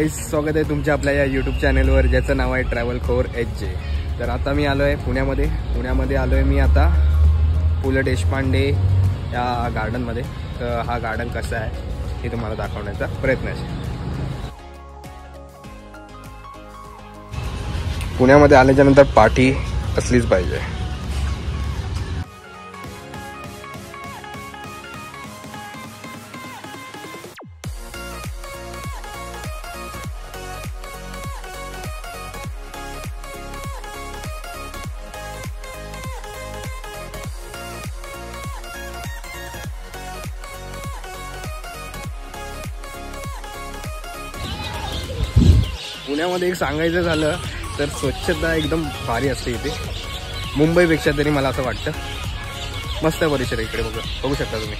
Guys, स्वागत आहे तुमच्या आपल्या या यूट्यूब चॅनलवर ज्याचं नाव आहे ट्रॅव्हल HJ। तर आता मी आलो आहे पुण्यामध्ये आलो आहे मी आता पु ल देशपांडे या गार्डनमध्ये। तर हा गार्डन कसा आहे हे तुम्हाला दाखवण्याचा प्रयत्न आहे। पुण्यामध्ये आल्याच्या नंतर पार्टी असलीच पाहिजे। पुण्यामध्ये एक सांगायचं झालं तर स्वच्छता एकदम भारी असते इथे, मुंबईपेक्षा तरी मला असं वाटतं। मस्त परिसर इकडे बघू शकता तुम्ही।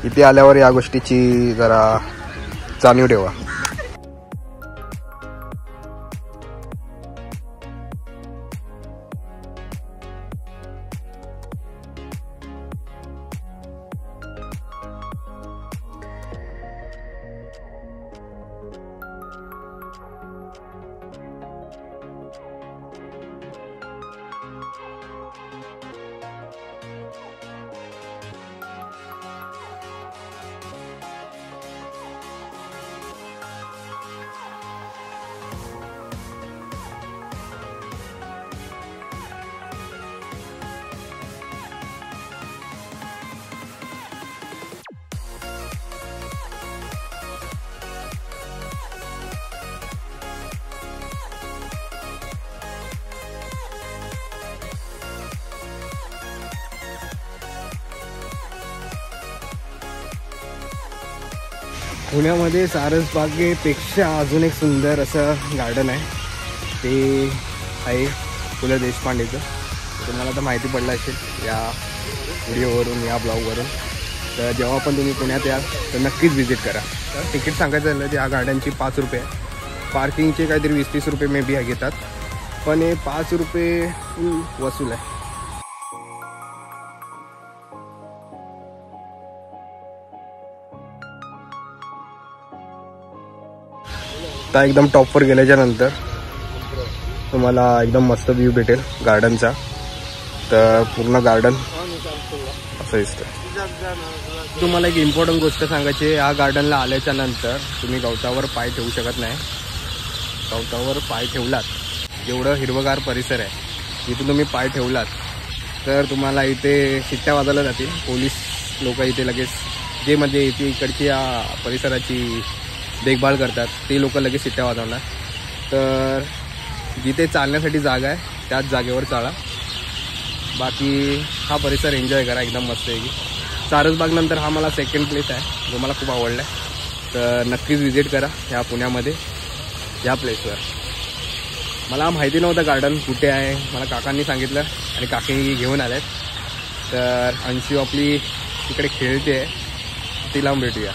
इथे आल्यावर या गोष्टीची जरा जाणीव ठेवा। पुण्यामध्ये सारसबागेपेक्षा अजून एक सुंदर असं गार्डन आहे, ते आहे पु ल देशपांडेचं। तुम्हाला तर माहिती पडलं असेल या व्हिडिओवरून, या ब्लॉगवरून। तर जेव्हा पण तुम्ही पुण्यात याल तर नक्कीच व्हिजिट करा। तर तिकीट सांगायचं झालं तर या गार्डनची 5 रुपये आहे, पार्किंगचे काहीतरी 20-30 रुपये मे बी घेतात, पण हे 5 रुपये वसूल आहे। आता एकदम टॉपवर गेल्याच्या नंतर तुम्हाला एकदम मस्त व्ह्यू भेटेल गार्डनचा। तर पूर्ण गार्डन असं दिसतं। तुम्हाला एक इम्पॉर्टंट गोष्ट सांगायची आहे, या गार्डनला आल्याच्या नंतर तुम्ही गवतावर पाय ठेवू शकत नाही। गवतावर पाय ठेवलात, एवढं हिरवगार परिसर आहे, इथे तुम्ही पाय ठेवलात तर तुम्हाला इथे शिट्ट्या वाजवल्या जातील। पोलीस लोक इथे लगेच जे म्हणजे इथे इकडची या परिसराची देखभाल करतात ते लोक लगेच शिट्ट्या वाजवणार। तर जिथे चालण्यासाठी जागा आहे त्याच जागेवर चाला, बाकी हा परिसर एन्जॉय करा एकदम मस्त आहे की। सारसबाग नंतर हा मला सेकंड प्लेस आहे जो मला खूप आवडला आहे। तर नक्कीच विजिट करा या पुण्यामध्ये या प्लेसवर। मला माहिती नव्हतं गार्डन कुठे आहे, मला काकांनी सांगितलं आणि काकी घेऊन आल्यात। तर अंशू आपली तिकडे खेळते, तिला भेटूया।